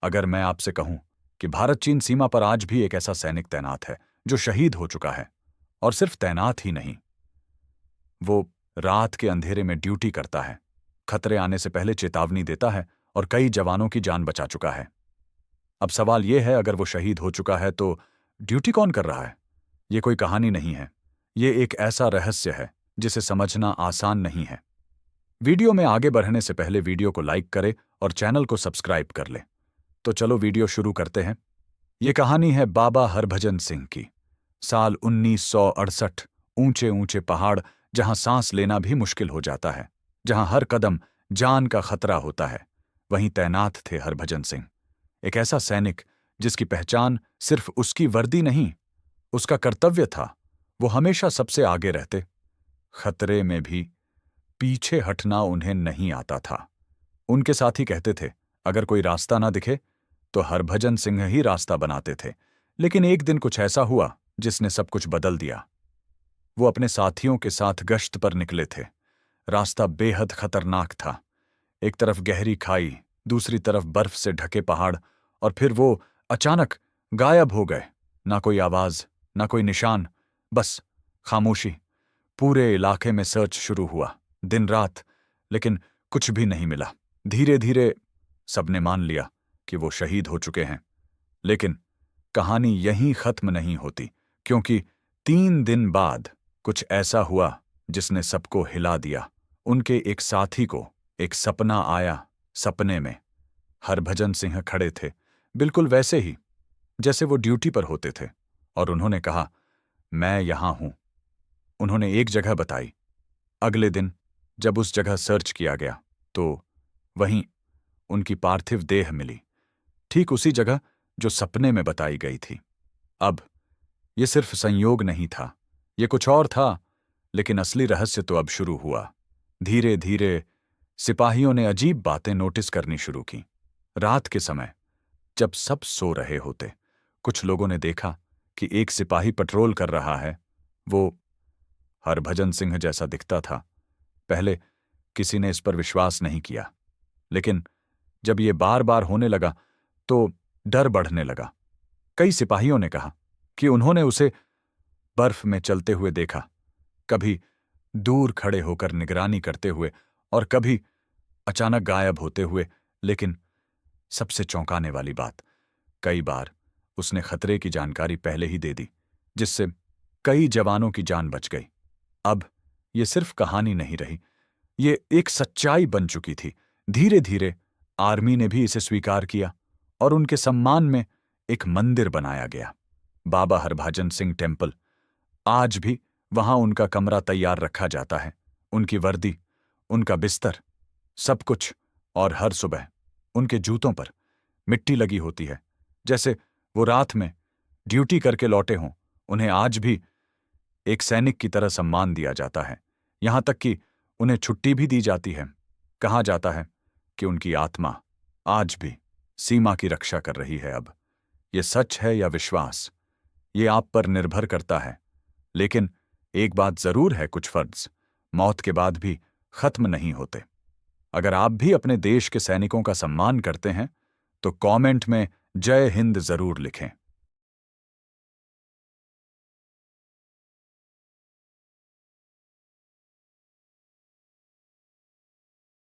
अगर मैं आपसे कहूं कि भारत चीन सीमा पर आज भी एक ऐसा सैनिक तैनात है जो शहीद हो चुका है, और सिर्फ तैनात ही नहीं, वो रात के अंधेरे में ड्यूटी करता है, खतरे आने से पहले चेतावनी देता है और कई जवानों की जान बचा चुका है। अब सवाल यह है, अगर वो शहीद हो चुका है तो ड्यूटी कौन कर रहा है? ये कोई कहानी नहीं है, ये एक ऐसा रहस्य है जिसे समझना आसान नहीं है। वीडियो में आगे बढ़ने से पहले वीडियो को लाइक करें और चैनल को सब्सक्राइब कर लें। तो चलो वीडियो शुरू करते हैं। ये कहानी है बाबा हरभजन सिंह की। साल 1968। ऊंचे ऊंचे पहाड़, जहां सांस लेना भी मुश्किल हो जाता है, जहां हर कदम जान का खतरा होता है, वहीं तैनात थे हरभजन सिंह। एक ऐसा सैनिक जिसकी पहचान सिर्फ उसकी वर्दी नहीं, उसका कर्तव्य था। वो हमेशा सबसे आगे रहते, खतरे में भी पीछे हटना उन्हें नहीं आता था। उनके साथी कहते थे, अगर कोई रास्ता ना दिखे तो हरभजन सिंह ही रास्ता बनाते थे। लेकिन एक दिन कुछ ऐसा हुआ जिसने सब कुछ बदल दिया। वो अपने साथियों के साथ गश्त पर निकले थे। रास्ता बेहद खतरनाक था। एक तरफ गहरी खाई, दूसरी तरफ बर्फ से ढके पहाड़, और फिर वो अचानक गायब हो गए। ना कोई आवाज, ना कोई निशान, बस खामोशी। पूरे इलाके में सर्च शुरू हुआ, दिन रात, लेकिन कुछ भी नहीं मिला। धीरे धीरे सबने मान लिया कि वो शहीद हो चुके हैं। लेकिन कहानी यहीं खत्म नहीं होती, क्योंकि 3 दिन बाद कुछ ऐसा हुआ जिसने सबको हिला दिया। उनके एक साथी को एक सपना आया। सपने में हरभजन सिंह खड़े थे, बिल्कुल वैसे ही जैसे वो ड्यूटी पर होते थे, और उन्होंने कहा, मैं यहां हूं। उन्होंने एक जगह बताई। अगले दिन जब उस जगह सर्च किया गया तो वहीं उनकी पार्थिव देह मिली, ठीक उसी जगह जो सपने में बताई गई थी। अब ये सिर्फ संयोग नहीं था, ये कुछ और था। लेकिन असली रहस्य तो अब शुरू हुआ। धीरे धीरे सिपाहियों ने अजीब बातें नोटिस करनी शुरू की। रात के समय जब सब सो रहे होते, कुछ लोगों ने देखा कि एक सिपाही पेट्रोल कर रहा है। वो हरभजन सिंह जैसा दिखता था। पहले किसी ने इस पर विश्वास नहीं किया, लेकिन जब ये बार बार होने लगा तो डर बढ़ने लगा। कई सिपाहियों ने कहा कि उन्होंने उसे बर्फ में चलते हुए देखा, कभी दूर खड़े होकर निगरानी करते हुए, और कभी अचानक गायब होते हुए। लेकिन सबसे चौंकाने वाली बात, कई बार उसने खतरे की जानकारी पहले ही दे दी, जिससे कई जवानों की जान बच गई। अब ये सिर्फ कहानी नहीं रही, ये एक सच्चाई बन चुकी थी। धीरे धीरे आर्मी ने भी इसे स्वीकार किया और उनके सम्मान में एक मंदिर बनाया गया, बाबा हरभजन सिंह टेम्पल। आज भी वहां उनका कमरा तैयार रखा जाता है, उनकी वर्दी, उनका बिस्तर, सब कुछ। और हर सुबह उनके जूतों पर मिट्टी लगी होती है, जैसे वो रात में ड्यूटी करके लौटे हों। उन्हें आज भी एक सैनिक की तरह सम्मान दिया जाता है, यहां तक कि उन्हें छुट्टी भी दी जाती है। कहा जाता है कि उनकी आत्मा आज भी सीमा की रक्षा कर रही है। अब ये सच है या विश्वास, ये आप पर निर्भर करता है। लेकिन एक बात जरूर है, कुछ फर्ज मौत के बाद भी खत्म नहीं होते। अगर आप भी अपने देश के सैनिकों का सम्मान करते हैं तो कमेंट में जय हिंद जरूर लिखें।